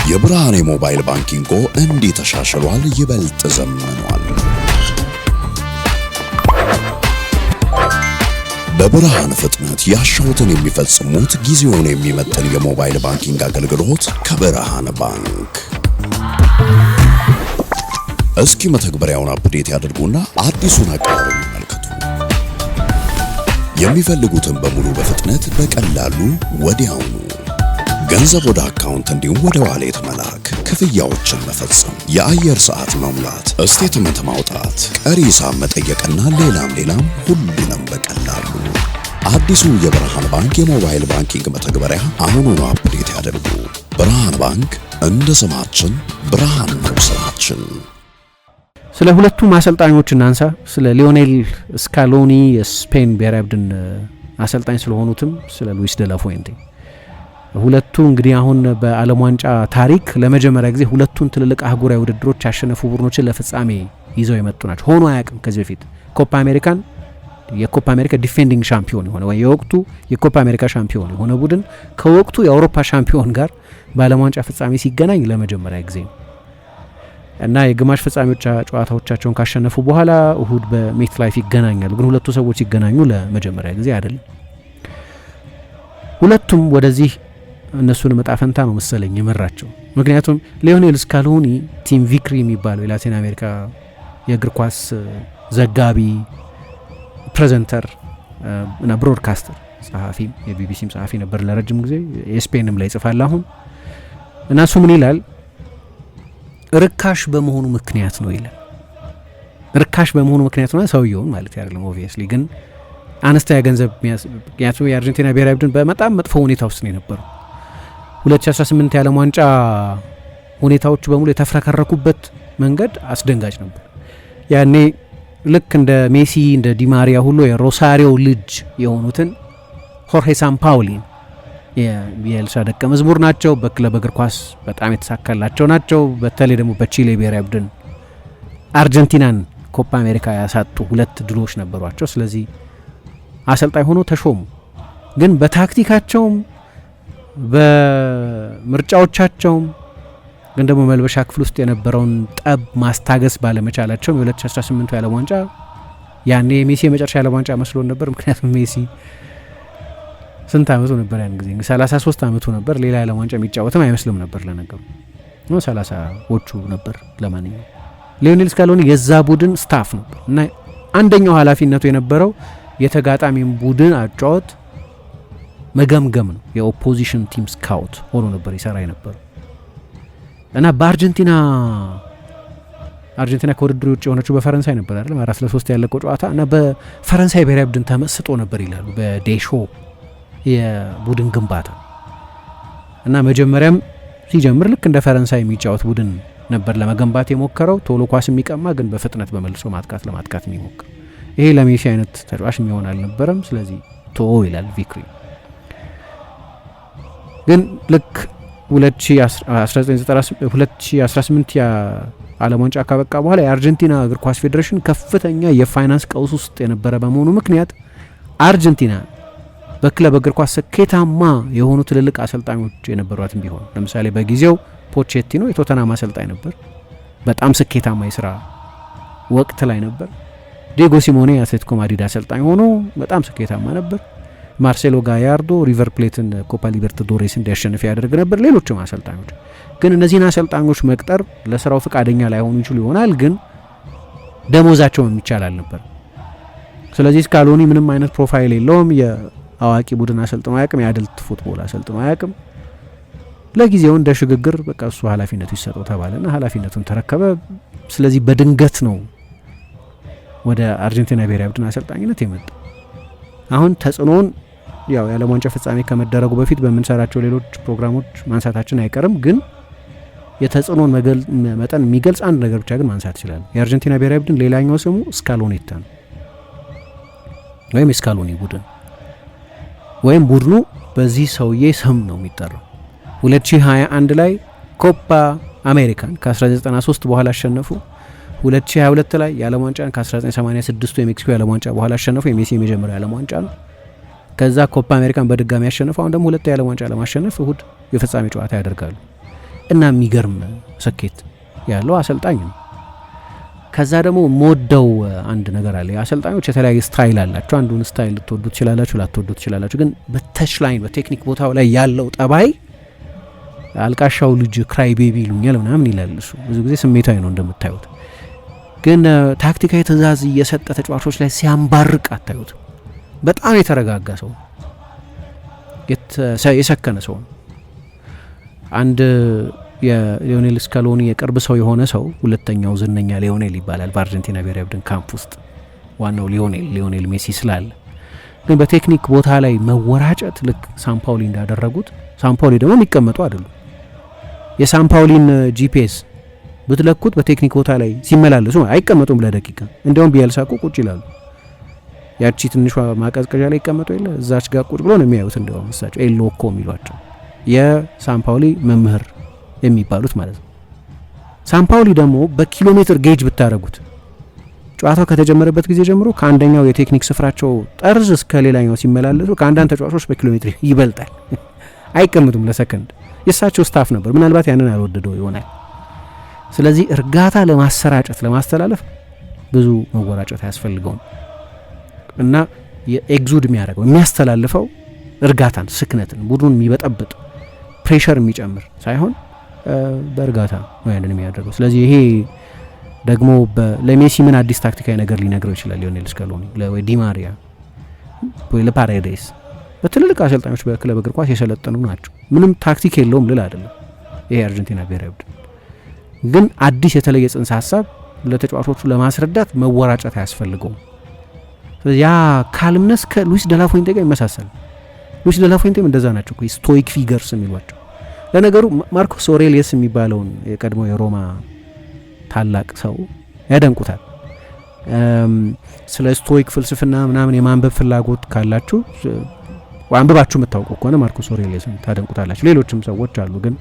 የብርሃን ሞባይል ባንኪንግ እንዲህ ተሻሽሏል፣ ይበልጥ ዘመኗል። በብርሃን ፍጥነት ያሻውትን የሚፈጽሙት ጊዜውን የሚመጥን የሞባይል ባንኪንግ አገልግሎት ከብርሃን ባንክ። እስኪ መተግበሪያውን አፕዴት ያድርጉና አዲሱን አቀራረብ ይመልከቱ። የሚፈልጉትን በሙሉ በፍጥነት በቀላሉ ወዲያውኑ ገንዘብ ወደ አካውንት እንዲሁም ወደ ዋሌት መላክ፣ ክፍያዎችን መፈጸም፣ የአየር ሰዓት መሙላት፣ ስቴትመንት ማውጣት፣ ቀሪ ሂሳብ መጠየቅና ሌላም ሁሉንም በቀላሉ። አዲሱ የብርሃን ባንክ የሞባይል ባንኪንግ መተግበሪያ አሁኑኑ አፕዴት ያድርጉ። ብርሃን ባንክ እንደ ስማችን ብርሃን ነው ስራችን። ስለ ሁለቱም አሰልጣኞች እናንሳ። ስለ ሊዮኔል ስካሎኒ የስፔን ብሔራዊ ቡድን አሰልጣኝ ስለሆኑትም ስለ ሉዊስ ደ ላ ፉዌንቴ። ሁለቱ እንግዲህ አሁን በዓለም ዋንጫ ታሪክ ለመጀመሪያ ጊዜ ሁለቱን ትልልቅ አህጉራዊ ውድድሮች ያሸነፉ ቡድኖችን ለፍጻሜ ይዘው የመጡ ናቸው። ሆኖ አያውቅም ከዚህ በፊት የኮፓ አሜሪካ ዲፌንዲንግ ሻምፒዮን የሆነ ወይ የወቅቱ የኮፓ አሜሪካ ሻምፒዮን የሆነ ቡድን ከወቅቱ የአውሮፓ ሻምፒዮን ጋር በዓለም ዋንጫ ፍጻሜ ሲገናኝ ለመጀመሪያ ጊዜ ነው እና የግማሽ ፍጻሜዎች ጨዋታዎቻቸውን ካሸነፉ በኋላ እሁድ በሜት ላይፍ ይገናኛሉ። ግን ሁለቱ ሰዎች ሲገናኙ ለመጀመሪያ ጊዜ አይደለም። ሁለቱም ወደዚህ እነሱን መጣፈንታ ነው መሰለኝ የመራቸው። ምክንያቱም ሊዮኔል ስካሎኒ ቲም ቪክሪ የሚባለው የላቲን አሜሪካ የእግር ኳስ ዘጋቢ፣ ፕሬዘንተር እና ብሮድካስተር ጸሐፊም የቢቢሲም ጸሐፊ ነበር ለረጅም ጊዜ። የስፔንም ላይ ይጽፋል አሁን እና እሱ ምን ይላል? ርካሽ በመሆኑ ምክንያት ነው ይላል። ርካሽ በመሆኑ ምክንያት ነው ሰውየውን ማለት አይደለም ኦብቪየስሊ፣ ግን አነስተኛ ገንዘብ ምክንያቱም የአርጀንቲና ብሔራዊ ቡድን በጣም መጥፎ ሁኔታ ውስጥ ነው የነበረው። 2018 የዓለም ዋንጫ ሁኔታዎቹ በሙሉ የተፍረከረኩበት መንገድ አስደንጋጭ ነበር። ያኔ ልክ እንደ ሜሲ እንደ ዲማሪያ ሁሉ የሮሳሪዮ ልጅ የሆኑትን ሆርሄ ሳምፓውሊን የኤልሳ ደቀ መዝሙር ናቸው። በክለብ እግር ኳስ በጣም የተሳካላቸው ናቸው። በተለይ ደግሞ በቺሌ ብሔራዊ ቡድን አርጀንቲናን ኮፓ አሜሪካ ያሳጡ 2 ድሎች ነበሯቸው። ስለዚህ አሰልጣኝ ሆኖ ተሾሙ። ግን በታክቲካቸውም በምርጫዎቻቸውም ግን ደግሞ መልበሻ ክፍል ውስጥ የነበረውን ጠብ ማስታገስ ባለመቻላቸውም የ2018 የዓለም ዋንጫ ያኔ የሜሲ የመጨረሻ የዓለም ዋንጫ መስሎን ነበር። ምክንያቱም ሜሲ ስንት ዓመቱ ነበር ያን ጊዜ? 33 ዓመቱ ነበር። ሌላ የዓለም ዋንጫ የሚጫወትም አይመስልም ነበር ለነገሩ ነው 30ዎቹ ነበር። ለማንኛውም ሊዮኔል ስካሎኒ የዛ ቡድን ስታፍ ነበር እና አንደኛው ኃላፊነቱ የነበረው የተጋጣሚን ቡድን አጫወት መገምገም ነው። የኦፖዚሽን ቲም ስካውት ሆኖ ነበር ይሰራ የነበረው እና በአርጀንቲና ከውድድሩ ውጭ የሆነችው በፈረንሳይ ነበር አይደል? 4-3 ያለቀው ጨዋታ እና በፈረንሳይ ብሔራዊ ቡድን ተመስጦ ነበር ይላሉ በዴሾ የቡድን ግንባታ እና መጀመሪያም ሲጀምር ልክ እንደ ፈረንሳይ የሚጫወት ቡድን ነበር ለመገንባት የሞከረው። ቶሎ ኳስ የሚቀማ ግን በፍጥነት በመልሶ ለማጥቃት የሚሞክር። ይሄ ለሜሲ አይነት ተጫዋች የሚሆን አልነበረም። ስለዚህ ይላል ቪክሪ። ግን ልክ 2018 የዓለም ዋንጫ ካበቃ በኋላ የአርጀንቲና እግር ኳስ ፌዴሬሽን ከፍተኛ የፋይናንስ ቀውስ ውስጥ የነበረ በመሆኑ ምክንያት አርጀንቲና በክለብ እግር ኳስ ስኬታማ የሆኑ ትልልቅ አሰልጣኞች የነበሯትም ቢሆን ለምሳሌ በጊዜው ፖቼቲኖ የቶተናም አሰልጣኝ ነበር። በጣም ስኬታማ የስራ ወቅት ላይ ነበር። ዲየጎ ሲሞኔ የአትሌቲኮ ማድሪድ አሰልጣኝ ሆኖ በጣም ስኬታማ ነበር። ማርሴሎ ጋያርዶ ሪቨር ፕሌትን ኮፓ ሊበርታዶሬስ እንዲያሸንፍ ያደርግ ነበር። ሌሎችም አሰልጣኞች ግን እነዚህን አሰልጣኞች መቅጠር ለስራው ፈቃደኛ ላይሆኑ ይችሉ ይሆናል፣ ግን ደሞዛቸውም የሚቻል አልነበር። ስለዚህ ስካሎኒ ምንም አይነት ፕሮፋይል የለውም። የአዋቂ ቡድን አሰልጥኖ አያውቅም። የአደልት ፉትቦል አሰልጥኖ አያውቅም። ለጊዜው እንደ ሽግግር በቃ እሱ ኃላፊነቱ ይሰጠው ተባለና ኃላፊነቱን ተረከበ። ስለዚህ በድንገት ነው ወደ አርጀንቲና ብሔራዊ ቡድን አሰልጣኝነት የመጣ። አሁን ተጽዕኖውን ያው የዓለም ዋንጫ ፍጻሜ ከመደረጉ በፊት በምንሰራቸው ሌሎች ፕሮግራሞች ማንሳታችን አይቀርም። ግን የተጽዕኖን መጠን የሚገልጽ አንድ ነገር ብቻ ግን ማንሳት ይችላል። የአርጀንቲና ብሔራዊ ቡድን ሌላኛው ስሙ ስካሎኔታ ነው፣ ወይም የስካሎኒ ቡድን ወይም ቡድኑ በዚህ ሰውዬ ስም ነው የሚጠራው። 2021 ላይ ኮፓ አሜሪካን ከ1993 በኋላ አሸነፉ። 2022 ላይ የዓለም ዋንጫን ከ1986 የሜክሲኮ የዓለም ዋንጫ በኋላ አሸነፉ። የሜሲ የመጀመሪያው የዓለም ዋንጫ ነው። ከዛ ኮፓ አሜሪካን በድጋሚ ያሸነፉ። አሁን ደግሞ ሁለት የዓለም ዋንጫ ለማሸነፍ እሁድ የፍጻሜ ጨዋታ ያደርጋሉ። እና የሚገርም ስኬት ያለው አሰልጣኝ ነው። ከዛ ደግሞ ሞደው አንድ ነገር አለ። አሰልጣኞች የተለያየ ስታይል አላቸው። አንዱን ስታይል ልትወዱ ትችላላችሁ፣ ላትወዱ ትችላላችሁ። ግን በተች ላይን በቴክኒክ ቦታው ላይ ያለው ጠባይ አልቃሻው ልጅ ክራይ ቤቢ ይሉኛል ምናምን ይላል። እሱ ብዙ ጊዜ ስሜታዊ ነው እንደምታዩት። ግን ታክቲካዊ ትእዛዝ እየሰጠ ተጫዋቾች ላይ ሲያንባርቅ አታዩት። በጣም የተረጋጋ ሰው፣ የሰከነ ሰው ነው። አንድ የሊዮኔል ስካሎኒ የቅርብ ሰው የሆነ ሰው ሁለተኛው ዝነኛ ሊዮኔል ይባላል በአርጀንቲና ብሔራዊ ቡድን ካምፕ ውስጥ። ዋናው ሊዮኔል ሜሲ ስላለ ግን በቴክኒክ ቦታ ላይ መወራጨት ልክ ሳምፓውሊ እንዳደረጉት። ሳምፓውሊ ደግሞ የሚቀመጡ አይደሉም። የሳምፓውሊን ጂፒኤስ ብትለኩት በቴክኒክ ቦታ ላይ ሲመላለሱ አይቀመጡም ለደቂቃ። እንዲያውም ቢያልሳቁ ቁጭ ይላሉ። ያቺ ትንሿ ማቀዝቀዣ ላይ ይቀመጡ የለ እዛች ጋር ቁጭ ብሎ ነው የሚያዩት። እንዲያውም እሳቸው ኤሎኮ የሚሏቸው የሳምፓውሊ መምህር የሚባሉት ማለት ነው። ሳምፓውሊ ደግሞ በኪሎ ሜትር ጌጅ ብታደረጉት ጨዋታው ከተጀመረበት ጊዜ ጀምሮ ከአንደኛው የቴክኒክ ስፍራቸው ጠርዝ እስከ ሌላኛው ሲመላለሱ ከአንዳንድ ተጫዋቾች በኪሎ ሜትር ይበልጣል። አይቀምጡም ለሰከንድ። የእሳቸው ስታፍ ነበር፣ ምናልባት ያንን አልወደደው ይሆናል። ስለዚህ እርጋታ ለማሰራጨት ለማስተላለፍ ብዙ መወራጨት አያስፈልገውም እና የኤግዙድ የሚያደርገው የሚያስተላልፈው እርጋታን፣ ስክነትን፣ ቡድኑን የሚበጠብጥ ፕሬሸር የሚጨምር ሳይሆን በእርጋታ ነው ያንን የሚያደርገው። ስለዚህ ይሄ ደግሞ ለሜሲ ምን አዲስ ታክቲካዊ ነገር ሊነግረው ይችላል ሊዮኔል ስካሎኒ ወይ ዲማሪያ ወይ ለፓሬዴስ። በትልልቅ አሰልጣኞች በክለብ እግር ኳስ የሰለጠኑ ናቸው። ምንም ታክቲክ የለውም ልል አይደለም ይሄ አርጀንቲና ብሔራዊ ቡድን፣ ግን አዲስ የተለየ ጽንሰ ሀሳብ ለተጫዋቾቹ ለማስረዳት መወራጨት አያስፈልገውም። ስለዚህ ያ ካልምነስ ከሉዊስ ደላፎይንቴ ጋር ይመሳሰል። ሉዊስ ደላፎይንቴም እንደዛ ናቸው፣ ስቶይክ ፊገርስ የሚሏቸው። ለነገሩ ማርኮስ ኦሬሊየስ የሚባለውን የቀድሞ የሮማ ታላቅ ሰው ያደንቁታል። ስለ ስቶይክ ፍልስፍና ምናምን የማንበብ ፍላጎት ካላችሁ አንብባችሁ የምታውቁ ከሆነ ማርኮስ ኦሬሊየስን ታደንቁታላችሁ። ሌሎችም ሰዎች አሉ፣ ግን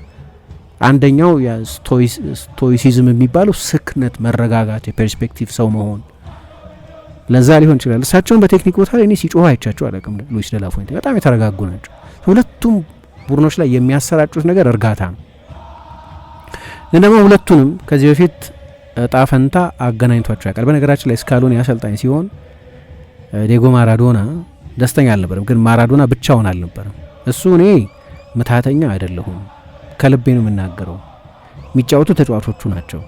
አንደኛው ስቶይሲዝም የሚባለው ስክነት፣ መረጋጋት፣ የፐርስፔክቲቭ ሰው መሆን ለዛ ሊሆን ይችላል። እሳቸውን በቴክኒክ ቦታ ላይ እኔ ሲጮህ አይቻቸው አላውቅም። ሉዊስ ደላፎይንቴ በጣም የተረጋጉ ናቸው። ሁለቱም ቡድኖች ላይ የሚያሰራጩት ነገር እርጋታ ነው። ግን ደግሞ ሁለቱንም ከዚህ በፊት እጣ ፈንታ አገናኝቷቸው ያውቃል። በነገራችን ላይ ስካሎኒ አሰልጣኝ ሲሆን ዲየጎ ማራዶና ደስተኛ አልነበረም። ግን ማራዶና ብቻውን አልነበረም። እሱ እኔ ምታተኛ አይደለሁም፣ ከልቤ ነው የምናገረው፣ የሚጫወቱ ተጫዋቾቹ ናቸው።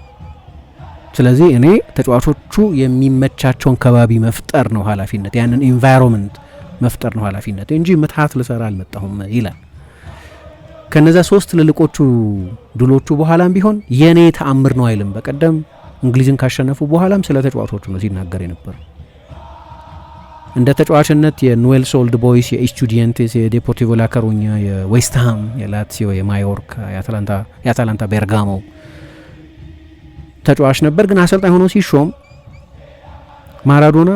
ስለዚህ እኔ ተጫዋቾቹ የሚመቻቸውን ከባቢ መፍጠር ነው ኃላፊነት፣ ያንን ኢንቫይሮንመንት መፍጠር ነው ኃላፊነት እንጂ ምትሃት ልሰራ አልመጣሁም ይላል። ከነዛ ሶስት ትልልቆቹ ድሎቹ በኋላም ቢሆን የኔ ተአምር ነው አይልም። በቀደም እንግሊዝን ካሸነፉ በኋላም ስለ ተጫዋቾቹ ነው ሲናገር የነበረው። እንደ ተጫዋችነት የኑዌልስ ኦልድ ቦይስ፣ የኤስቱዲየንቴስ፣ የዴፖርቲቮ ላ ኮሩኛ፣ የዌስትሃም፣ የላትሲዮ፣ የማዮርካ፣ የአታላንታ ቤርጋሞ ተጫዋች ነበር። ግን አሰልጣኝ ሆኖ ሲሾም ማራዶና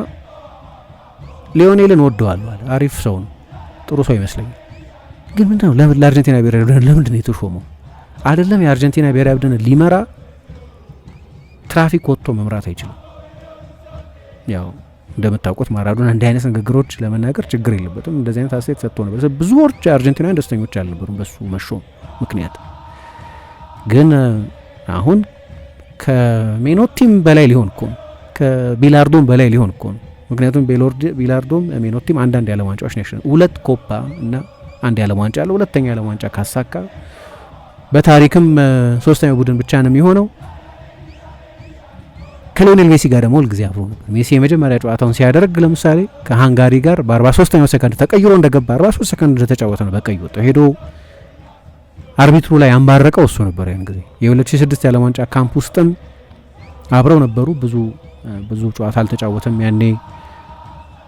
ሊዮኔልን ወደዋል፣ አሪፍ ሰው ነው፣ ጥሩ ሰው ይመስለኛል። ግን ምንድነው ለአርጀንቲና ብሔራዊ ቡድን ለምንድነው የተሾመው? አይደለም የአርጀንቲና ብሔራዊ ቡድን ሊመራ ትራፊክ ወጥቶ መምራት አይችልም። ያው እንደምታውቁት ማራዶና እንዲህ አይነት ንግግሮች ለመናገር ችግር የለበትም። እንደዚህ አይነት አስተያየት ሰጥቶ ነበር። ብዙዎች አርጀንቲናውያን ደስተኞች አልነበሩም በሱ መሾም ምክንያት። ግን አሁን ከሜኖቲም በላይ ሊሆን እኮ ነው፣ ከቢላርዶም በላይ ሊሆን እኮ ነው። ምክንያቱም ቢላርዶም ሜኖቲም አንዳንድ የዓለም ዋንጫዎች ነው ያሸነፉት። 2 ኮፓ እና አንድ የዓለም ዋንጫ አለ። ሁለተኛ የዓለም ዋንጫ ካሳካ በታሪክም 3ኛው ቡድን ብቻ ነው የሚሆነው። ከሊዮኔል ሜሲ ጋር ደግሞ ሁልጊዜ አብሮ ነበር። ሜሲ የመጀመሪያ ጨዋታውን ሲያደርግ ለምሳሌ ከሃንጋሪ ጋር በ43ኛው ሰከንድ ተቀይሮ እንደገባ 43 ሰከንድ እንደተጫወተ ነው በቀይ ወጣ ሄዶ አርቢትሩ ላይ አንባረቀው እሱ ነበር። ያን ጊዜ የ2006 የዓለም ዋንጫ ካምፕ ውስጥም አብረው ነበሩ። ብዙ ጨዋታ አልተጫወተም ያኔ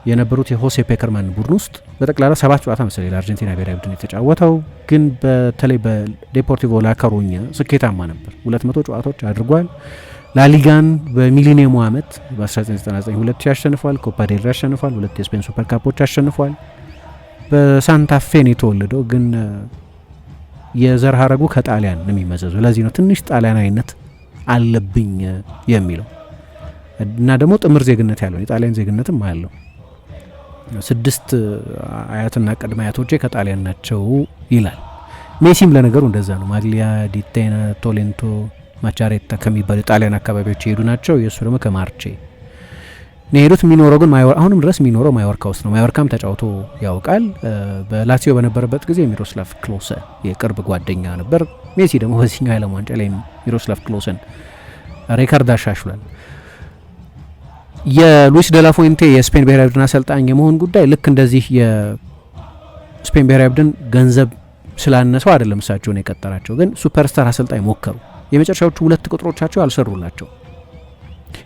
የነበሩት የሆሴ ፔከርማን ቡድን ውስጥ በጠቅላላ 7 ጨዋታ መሰለኝ ለአርጀንቲና ብሔራዊ ቡድን የተጫወተው። ግን በተለይ በዴፖርቲቮ ላ ኮሩኛ ስኬታማ ነበር። 200 ጨዋታዎች አድርጓል። ላሊጋን በሚሊኒየሙ ዓመት በ1999 2000 አሸንፏል። ኮፓ ዴል ሬይ አሸንፏል። 2 የስፔን ሱፐር ካፖች አሸንፏል። በሳንታፌን የተወለደው ግን የዘር ሐረጉ ከጣሊያን ነው የሚመዘዙ። ለዚህ ነው ትንሽ ጣሊያናዊነት አለብኝ የሚለው እና ደግሞ ጥምር ዜግነት ያለው የጣሊያን ዜግነትም አለው። 6 አያትና ቅድመ አያቶቼ ከጣሊያን ናቸው ይላል። ሜሲም ለነገሩ እንደዛ ነው። ማግሊያ፣ ዲቴና፣ ቶሌንቶ፣ ማቻሬታ ከሚባሉ ጣሊያን አካባቢዎች የሄዱ ናቸው። የእሱ ደግሞ ከማርቼ ነው የሄዱት። የሚኖረው ግን አሁንም ድረስ የሚኖረው ማዮርካ ውስጥ ነው። ማዮርካም ተጫውቶ ያውቃል። በላሲዮ በነበረበት ጊዜ ሚሮስላቭ ክሎሰ የቅርብ ጓደኛ ነበር። ሜሲ ደግሞ በዚህኛው የዓለም ዋንጫ ላይ ሚሮስላቭ ክሎሰን ሬካርድ አሻሽሏል። የሉዊስ ደላፎንቴ የስፔን ብሔራዊ ቡድን አሰልጣኝ የመሆን ጉዳይ ልክ እንደዚህ የስፔን ብሔራዊ ቡድን ገንዘብ ስላነሰው አይደለም እሳቸውን የቀጠራቸው፣ ግን ሱፐርስታር አሰልጣኝ ሞከሩ። የመጨረሻዎቹ 2 ቁጥሮቻቸው አልሰሩላቸው።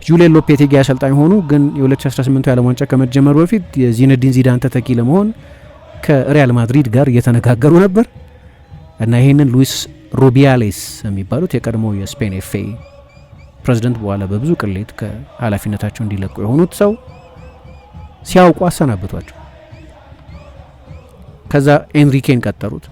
ጁሊያን ሎፔቴጊ አሰልጣኝ ሆኑ፣ ግን የ2018 የዓለም ዋንጫ ከመጀመሩ በፊት የዚነዲን ዚዳን ተተኪ ለመሆን ከሪያል ማድሪድ ጋር እየተነጋገሩ ነበር እና ይህንን ሉዊስ ሩቢያሌስ የሚባሉት የቀድሞ የስፔን ኤፍኤ ፕሬዚደንት በኋላ በብዙ ቅሌት ከኃላፊነታቸው እንዲለቁ የሆኑት ሰው ሲያውቁ አሰናበቷቸው። ከዛ ኤንሪኬን ቀጠሩት።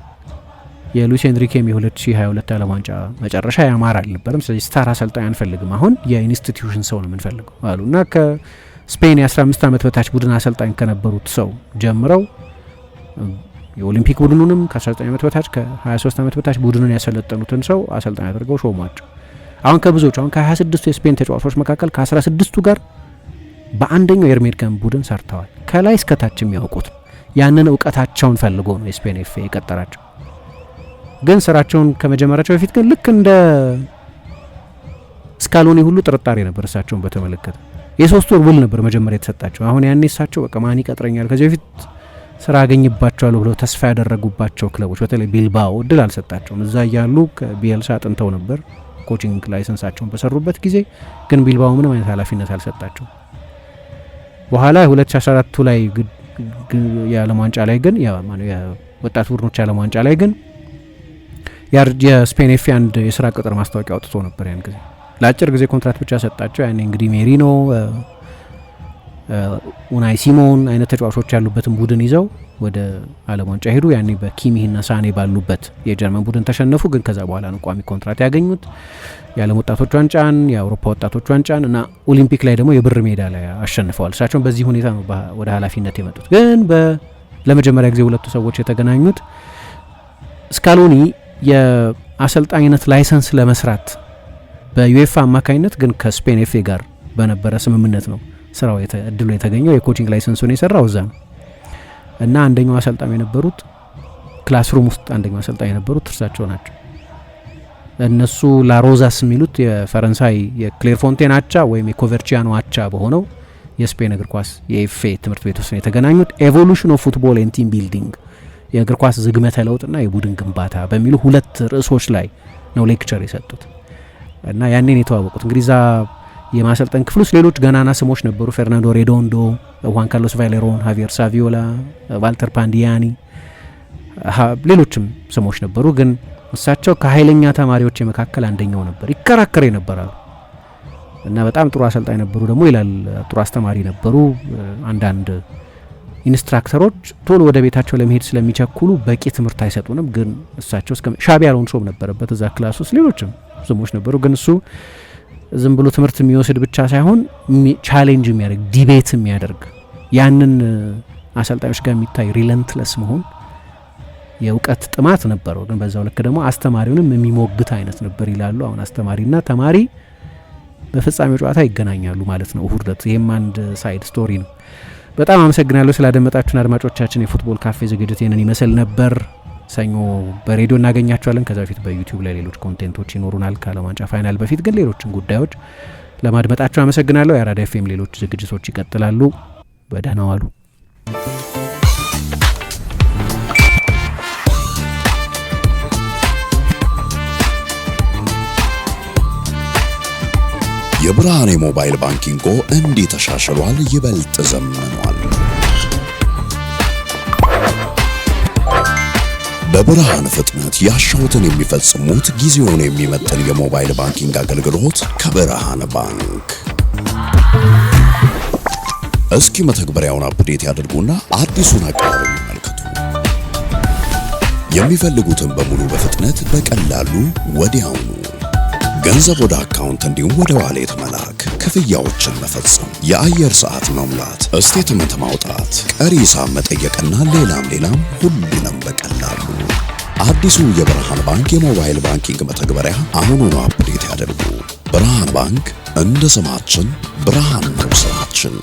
የሉዊስ ኤንሪኬም የ2022 ዓለም ዋንጫ መጨረሻ ያማረ አልነበረም። ስለዚህ ስታር አሰልጣኝ አንፈልግም፣ አሁን የኢንስቲትዩሽን ሰው ነው የምንፈልገው አሉ እና ከስፔን የ15 ዓመት በታች ቡድን አሰልጣኝ ከነበሩት ሰው ጀምረው የኦሊምፒክ ቡድኑንም ከ19 ዓመት በታች ከ23 ዓመት በታች ቡድኑን ያሰለጠኑትን ሰው አሰልጣኝ አድርገው ሾሟቸው። አሁን ከብዙዎቹ አሁን ከ26ቱ የስፔን ተጫዋቾች መካከል ከ16ቱ ጋር በአንደኛው የኤርሜድ ካምፕ ቡድን ሰርተዋል። ከላይ እስከታች የሚያውቁት ያንን እውቀታቸውን ፈልጎ ነው የስፔን ኤፍኤ የቀጠራቸው። ግን ስራቸውን ከመጀመራቸው በፊት ግን ልክ እንደ ስካሎኒ ሁሉ ጥርጣሬ ነበር እሳቸውን በተመለከተ። የ3 ወር ውል ነበር መጀመሪያ የተሰጣቸው። አሁን ያኔ እሳቸው በቃ ማን ይቀጥረኛል፣ ከዚህ በፊት ስራ አገኝባቸዋለሁ ብለው ተስፋ ያደረጉባቸው ክለቦች በተለይ ቢልባኦ እድል አልሰጣቸውም። እዛ እያሉ ከቢኤልሳ አጥንተው ነበር ኮቺንግ ላይሰንሳቸውን በሰሩበት ጊዜ፣ ግን ቢልባኦ ምንም አይነት ኃላፊነት አልሰጣቸው። በኋላ 2014 ላይ የዓለም ዋንጫ ላይ ግን የወጣት ቡድኖች የዓለም ዋንጫ ላይ ግን የስፔን ኤፍኤ አንድ የስራ ቅጥር ማስታወቂያ አውጥቶ ነበር። ያን ጊዜ ለአጭር ጊዜ ኮንትራት ብቻ ሰጣቸው። ያኔ እንግዲህ ሜሪኖ፣ ኡናይ ሲሞን አይነት ተጫዋቾች ያሉበትን ቡድን ይዘው ወደ ዓለም ዋንጫ ሄዱ። ያኔ በኪሚህና ሳኔ ባሉበት የጀርመን ቡድን ተሸነፉ። ግን ከዛ በኋላ ነው ቋሚ ኮንትራት ያገኙት። የዓለም ወጣቶች ዋንጫን፣ የአውሮፓ ወጣቶች ዋንጫን እና ኦሊምፒክ ላይ ደግሞ የብር ሜዳሊያ አሸንፈዋል። እሳቸውን በዚህ ሁኔታ ነው ወደ ኃላፊነት የመጡት። ግን ለመጀመሪያ ጊዜ ሁለቱ ሰዎች የተገናኙት ስካሎኒ የአሰልጣኝነት ላይሰንስ ለመስራት በዩኤፋ አማካኝነት ግን ከስፔን ኤፍኤ ጋር በነበረ ስምምነት ነው ስራው እድሉ የተገኘው። የኮቺንግ ላይሰንሱን የሰራው እዛ ነው እና አንደኛው አሰልጣኝ የነበሩት ክላስሩም ውስጥ አንደኛው አሰልጣኝ የነበሩት እርሳቸው ናቸው። እነሱ ላሮዛስ የሚሉት የፈረንሳይ የክሌርፎንቴን አቻ ወይም የኮቨርቺያኖ አቻ በሆነው የስፔን እግር ኳስ የኤፍኤ ትምህርት ቤት ውስጥ የተገናኙት። ኤቮሉሽን ኦፍ ፉትቦል ኤንድ ቲም ቢልዲንግ የእግር ኳስ ዝግመተ ለውጥና የቡድን ግንባታ በሚሉ 2 ርዕሶች ላይ ነው ሌክቸር የሰጡት እና ያኔን የተዋወቁት። እንግዲህ እዛ የማሰልጠን ክፍል ውስጥ ሌሎች ገናና ስሞች ነበሩ። ፌርናንዶ ሬዶንዶ፣ ሁዋን ካርሎስ ቫሌሮን፣ ሃቪየር ሳቪዮላ፣ ቫልተር ፓንዲያኒ፣ ሌሎችም ስሞች ነበሩ። ግን እሳቸው ከኃይለኛ ተማሪዎች መካከል አንደኛው ነበር። ይከራከር ነበራሉ እና በጣም ጥሩ አሰልጣኝ ነበሩ ደግሞ ይላል። ጥሩ አስተማሪ ነበሩ። አንዳንድ ኢንስትራክተሮች ቶሎ ወደ ቤታቸው ለመሄድ ስለሚቸኩሉ በቂ ትምህርት አይሰጡንም። ግን እሳቸው ሻቢ አሎንሶም ነበረበት እዛ ክላስ ውስጥ፣ ሌሎችም ስሞች ነበሩ። ግን እሱ ዝም ብሎ ትምህርት የሚወስድ ብቻ ሳይሆን ቻሌንጅ የሚያደርግ ዲቤት የሚያደርግ ያንን አሰልጣኞች ጋር የሚታይ ሪለንትለስ መሆን የእውቀት ጥማት ነበረው። ግን በዛው ልክ ደግሞ አስተማሪውንም የሚሞግት አይነት ነበር ይላሉ። አሁን አስተማሪና ተማሪ በፍጻሜው ጨዋታ ይገናኛሉ ማለት ነው እሁድ ዕለት። ይሄም አንድ ሳይድ ስቶሪ ነው። በጣም አመሰግናለሁ ስላደመጣችሁን አድማጮቻችን። የፉትቦል ካፌ ዝግጅት ይህንን ይመስል ነበር። ሰኞ በሬዲዮ እናገኛቸዋለን። ከዛ በፊት በዩቲዩብ ላይ ሌሎች ኮንቴንቶች ይኖሩናል ከዓለም ዋንጫ ፋይናል በፊት። ግን ሌሎችን ጉዳዮች ለማድመጣችሁ አመሰግናለሁ። የአራዳ ኤፍኤም ሌሎች ዝግጅቶች ይቀጥላሉ። በደህና ዋሉ። የብርሃኔ ሞባይል ባንኪንጎ እንዲህ ተሻሽሏል፣ ይበልጥ ዘምኗል። በብርሃን ፍጥነት ያሻውትን የሚፈጽሙት ጊዜውን የሚመጥን የሞባይል ባንኪንግ አገልግሎት ከብርሃን ባንክ። እስኪ መተግበሪያውን አፕዴት ያድርጉና አዲሱን አቀራረብ ይመልከቱ። የሚፈልጉትን በሙሉ በፍጥነት በቀላሉ ወዲያውኑ ገንዘብ ወደ አካውንት እንዲሁም ወደ ዋሌት መላክ፣ ክፍያዎችን መፈጸም፣ የአየር ሰዓት መሙላት፣ ስቴትመንት ማውጣት፣ ቀሪ ሂሳብ መጠየቅና ሌላም ሁሉንም በቀላሉ አዲሱ የብርሃን ባንክ የሞባይል ባንኪንግ መተግበሪያ አሁኑኑ አፕዴት ያድርጉ። ብርሃን ባንክ እንደ ስማችን ብርሃን ነው ስራችን።